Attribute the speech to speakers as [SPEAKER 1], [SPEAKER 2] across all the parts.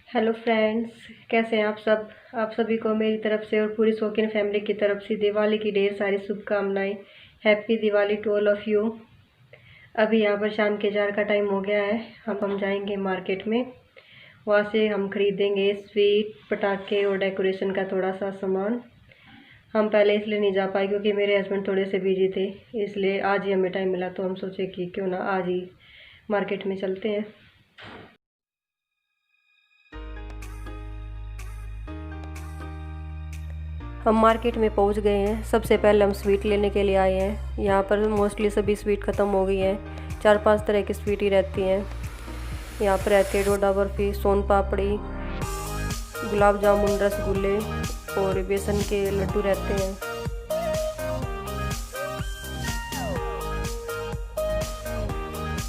[SPEAKER 1] Hello friends, कैसे हैं आप सब। आप सभी को मेरी तरफ से और पूरी शौकीन फैमिली की तरफ से दिवाली की ढेर सारी शुभकामनाएं। Happy Diwali to all of you. अभी यहाँ पर शाम के 4 का टाइम हो गया है। अब हम जाएंगे मार्केट में। वहाँ से हम खरीदेंगे स्वीट, पटाखे और डेकोरेशन का थोड़ा सा सामान। हम पहले इसलिए नहीं जा पाए क्योंकि मेरे हस्बैंड थोड़े से बिजी थे, इसलिए आज ही हमें टाइम मिला तो हम सोचे कि क्यों ना आज ही मार्केट में चलते हैं। हम मार्केट में पहुंच गए हैं। सबसे पहले हम स्वीट लेने के लिए आए हैं। यहाँ पर मोस्टली सभी स्वीट ख़त्म हो गई हैं। 4-5 तरह की स्वीट ही रहती हैं। यहाँ पर रहती है डोडा बर्फ़ी, सोन पापड़ी, गुलाब जामुन, रसगुल्ले और बेसन के लड्डू रहते हैं।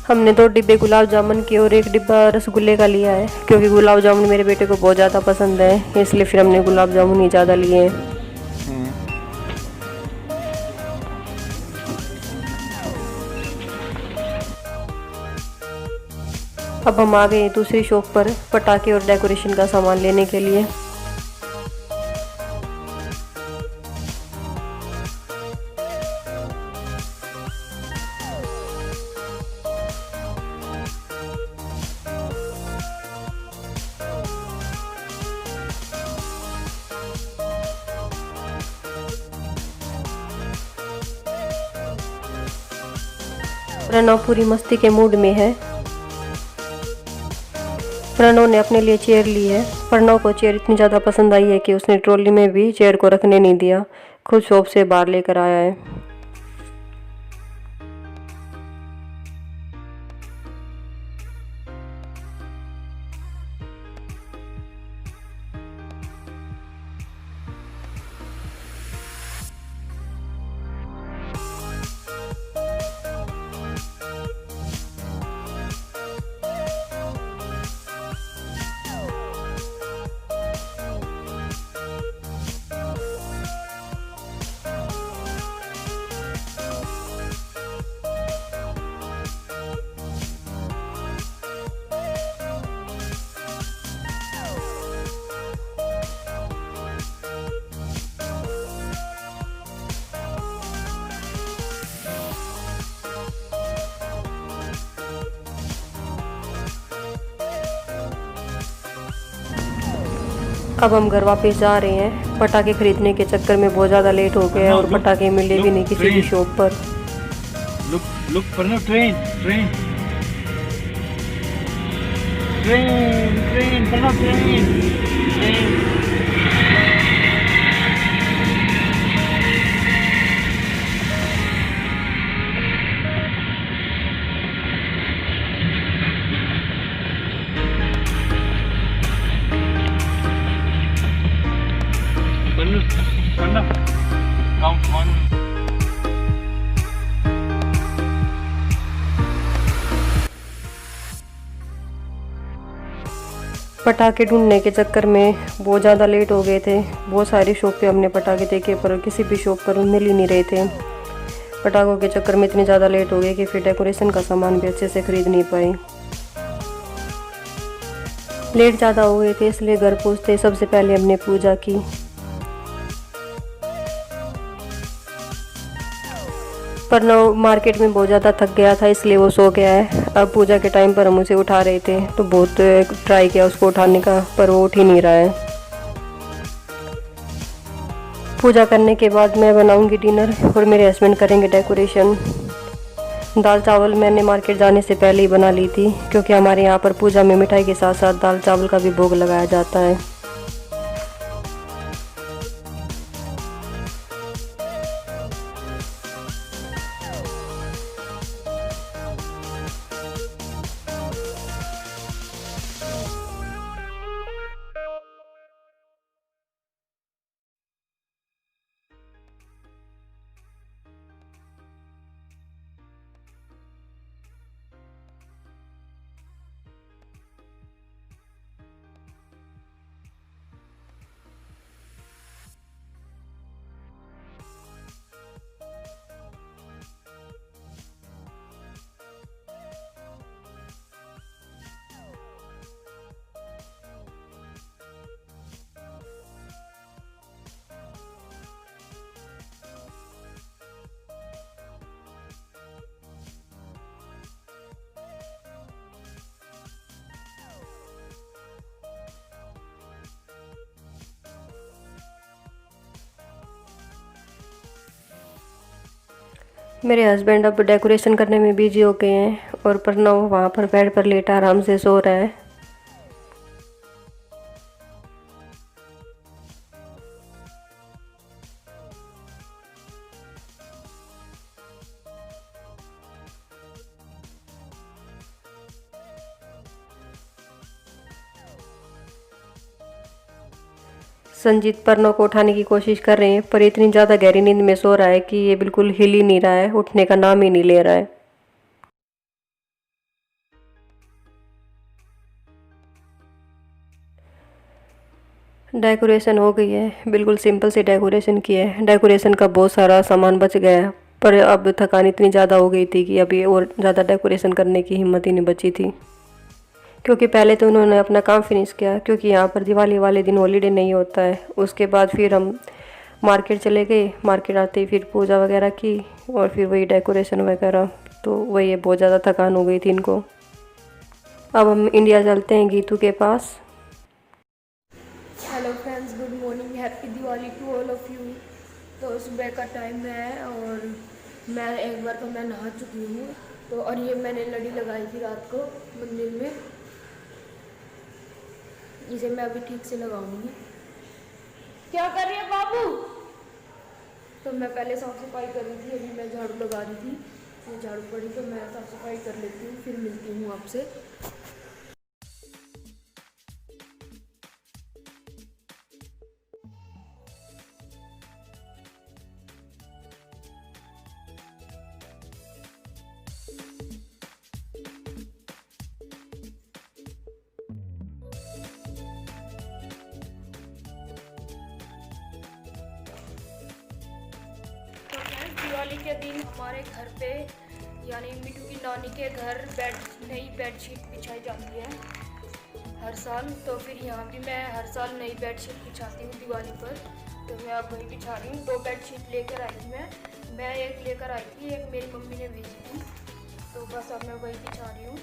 [SPEAKER 1] हमने 2 डिब्बे गुलाब जामुन के और 1 डिब्बा रसगुल्ले का लिया है क्योंकि गुलाब जामुन मेरे बेटे को बहुत ज़्यादा पसंद है, इसलिए फिर हमने गुलाब जामुन ही ज़्यादा लिए हैं। अब हम आ गए दूसरी शॉप पर पटाखे और डेकोरेशन का सामान लेने के लिए। प्रणव पूरी मस्ती के मूड में है। प्रणव ने अपने लिए चेयर ली है। प्रणव को चेयर इतनी ज़्यादा पसंद आई है कि उसने ट्रॉली में भी चेयर को रखने नहीं दिया, खुद शॉप से बाहर लेकर आया है। अब हम घर वापस जा रहे हैं। पटाखे खरीदने के चक्कर में बहुत ज़्यादा लेट हो गया और पटाखे मिले भी नहीं किसी भी शॉप पर।
[SPEAKER 2] Look, Pranav, train, Pranav, train. Pranav, count 1.
[SPEAKER 1] पटाखे ढूंढने के चक्कर में बहुत ज़्यादा लेट हो गए थे। बहुत सारी शॉप पे हमने पटाखे देखे पर किसी भी शॉप पर मिल ही नहीं रहे थे। पटाखों के चक्कर में इतनी ज़्यादा लेट हो गए कि फिर डेकोरेशन का सामान भी अच्छे से खरीद नहीं पाए। लेट ज़्यादा हो गए थे इसलिए घर पहुँचते सबसे पहले हमने पूजा की। प्रणव मार्केट में बहुत ज़्यादा थक गया था इसलिए वो सो गया है। अब पूजा के टाइम पर हम उसे उठा रहे थे तो बहुत ट्राई किया उसको उठाने का, पर वो उठ ही नहीं रहा है। पूजा करने के बाद मैं बनाऊंगी डिनर और मेरे हस्बैंड करेंगे डेकोरेशन। दाल चावल मैंने मार्केट जाने से पहले ही बना ली थी क्योंकि हमारे यहाँ पर पूजा में मिठाई के साथ साथ दाल चावल का भी भोग लगाया जाता है। मेरे हस्बैंड अब डेकोरेशन करने में बिजी हो गए हैं और प्रणव वहाँ पर बेड पर लेटा आराम से सो रहा है। संजीत प्रणव को उठाने की कोशिश कर रहे हैं पर इतनी ज़्यादा गहरी नींद में सो रहा है कि ये बिल्कुल हिल ही नहीं रहा है, उठने का नाम ही नहीं ले रहा है। डेकोरेशन हो गई है, बिल्कुल सिंपल सी डेकोरेशन की है। डेकोरेशन का बहुत सारा सामान बच गया है पर अब थकान इतनी ज़्यादा हो गई थी कि अभी और ज़्यादा डेकोरेशन करने की हिम्मत ही नहीं बची थी, क्योंकि पहले तो उन्होंने अपना काम फिनिश किया, क्योंकि यहाँ पर दिवाली वाले दिन हॉलीडे नहीं होता है। उसके बाद फिर हम मार्केट चले गए, मार्केट आते ही फिर पूजा वगैरह की और फिर वही डेकोरेशन वगैरह, तो वही बहुत ज़्यादा थकान हो गई थी इनको। अब हम इंडिया चलते हैं गीतू के पास।
[SPEAKER 3] Hello friends, good morning, happy Diwali to all of you. तो सुबह का टाइम है और मैं एक बार तो मैं नहा चुकी हूँ। तो और ये मैंने लड़ी लगाई थी रात को मंदिर में, इसे मैं अभी ठीक से लगाऊंगी। क्या कर रही है बाबू? तो मैं पहले साफ सफाई कर रही थी, अभी मैं झाड़ू लगा रही थी। ये झाड़ू पड़ी तो मैं साफ सफाई कर लेती हूँ, फिर मिलती हूँ आपसे। दिवाली के दिन हमारे घर पे यानी मिठू की नानी के घर नई बेडशीट बिछाई जाती है हर साल। तो फिर यहाँ भी मैं हर साल नई बेडशीट बिछाती हूँ दिवाली पर। तो मैं अब वही बिछा रही हूँ। 2 बेडशीट लेकर आई थी मैं एक लेकर आई थी, एक मेरी मम्मी ने भेजी थी। तो बस अब मैं वही बिछा रही हूँ।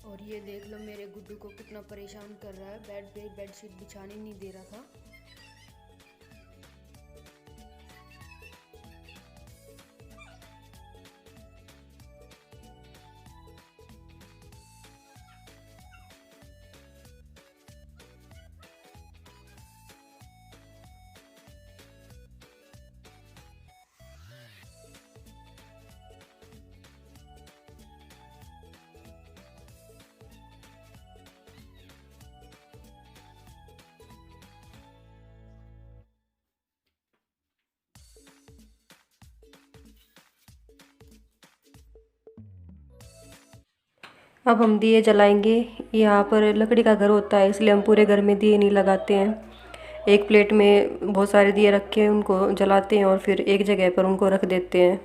[SPEAKER 3] और ये देख लो मेरे गुड्डू को कितना परेशान कर रहा है, बेड पे बेडशीट बिछाने नहीं दे रहा था।
[SPEAKER 1] अब हम दिए जलाएंगे। यहाँ पर लकड़ी का घर होता है इसलिए हम पूरे घर में दिए नहीं लगाते हैं। एक प्लेट में बहुत सारे दिए रख के उनको जलाते हैं और फिर एक जगह पर उनको रख देते हैं।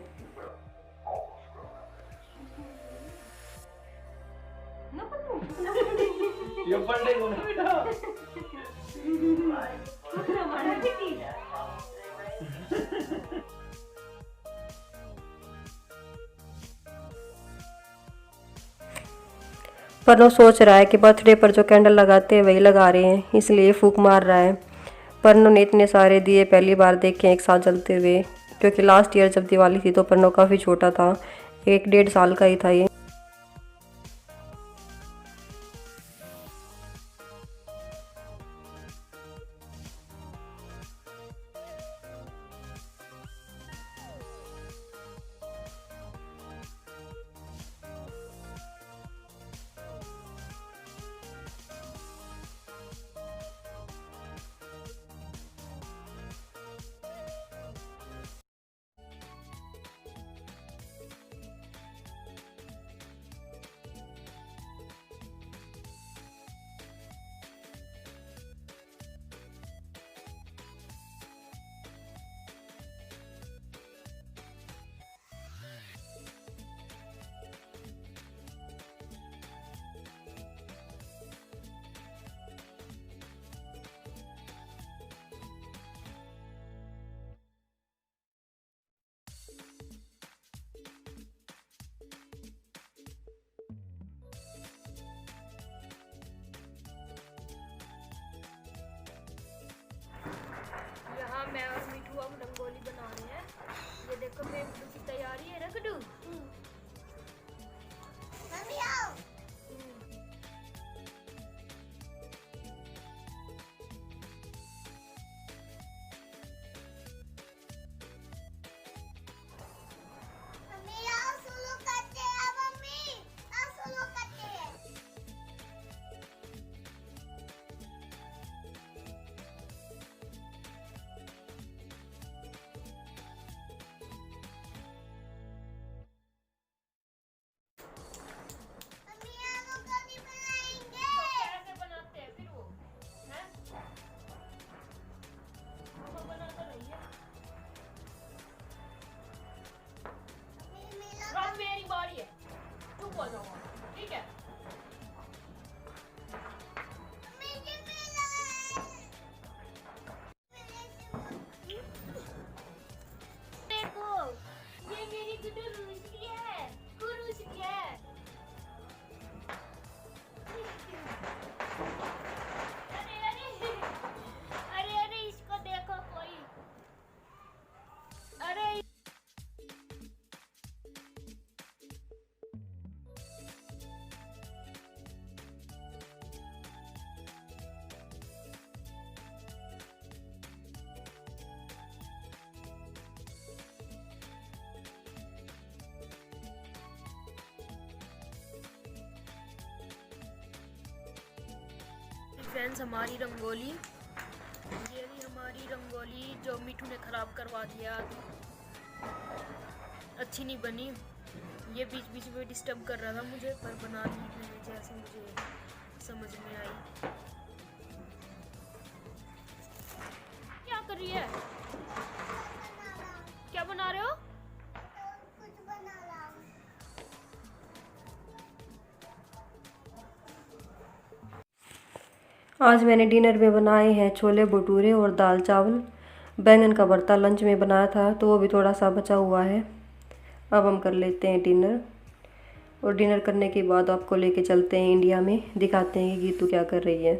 [SPEAKER 1] प्रणव सोच रहा है कि बर्थडे पर जो कैंडल लगाते हैं वही लगा रहे हैं, इसलिए फूंक मार रहा है। परनों ने इतने सारे दिए पहली बार देखे एक साथ जलते हुए, क्योंकि लास्ट ईयर जब दिवाली थी तो परनों काफ़ी छोटा था, 1 डेढ़ साल का ही था ये।
[SPEAKER 3] यहाँ मैं और मिठू अब रंगोली बना रहे हैं। ये देखो मेरी मिठू की तैयारी है। रख दूँ? ठीक है। देखो ये मेरी गुड्डू रूसी है। रूसी है। अरे इसको देखो कोई। अरे फ्रेंड्स, हमारी रंगोली, ये भी हमारी रंगोली जो मिठू ने ख़राब करवा दिया, अच्छी नहीं बनी। ये बीच बीच में डिस्टर्ब कर रहा था मुझे, पर बना दी मैंने जैसे मुझे समझ में आई। क्या कर रही है? क्या बना रहे हो?
[SPEAKER 1] आज मैंने डिनर में बनाए हैं छोले भटूरे और दाल चावल। बैंगन का भरता लंच में बनाया था तो वो भी थोड़ा सा बचा हुआ है। अब हम कर लेते हैं डिनर, और डिनर करने के बाद आपको लेके चलते हैं इंडिया में, दिखाते हैं कि गीतू क्या कर रही है।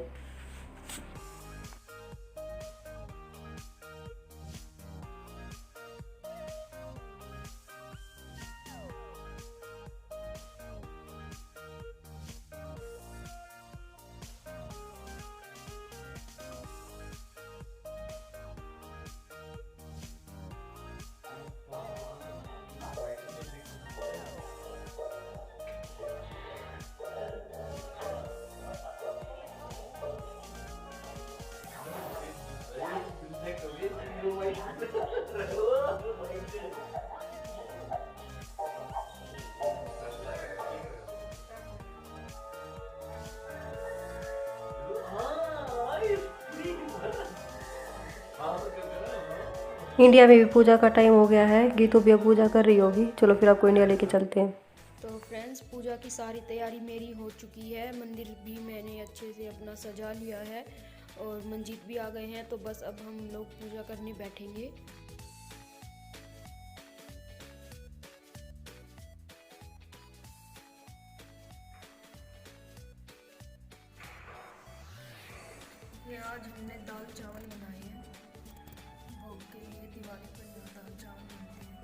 [SPEAKER 1] इंडिया में भी पूजा का टाइम हो गया है, गीतू भी अब पूजा कर रही होगी। चलो फिर आपको इंडिया लेके चलते हैं।
[SPEAKER 3] तो फ्रेंड्स, पूजा की सारी तैयारी मेरी हो चुकी है। मंदिर भी मैंने अच्छे से अपना सजा लिया है और मंजीत भी आ गए हैं। तो बस अब हम लोग पूजा करने बैठेंगे। आज हमने दाल चावल बनाए हैं भोग के लिए। दिवाली पर यहाँ दाल चावल बनते हैं।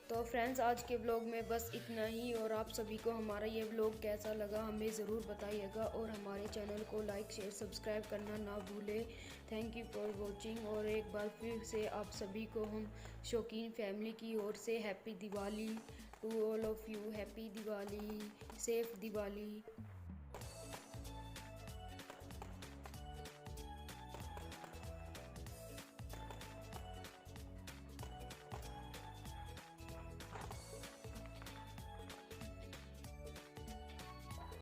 [SPEAKER 3] तो फ्रेंड्स, आज के व्लॉग में बस इतना ही। और आप सभी को हमारा ये व्लॉग कैसा लगा हमें ज़रूर बताइएगा, और हमारे चैनल को लाइक शेयर सब्सक्राइब करना ना भूलें। Thank you for watching. और एक बार फिर से आप सभी को हम शौकीन फैमिली की ओर से happy Diwali to all of you. Happy Diwali, safe Diwali.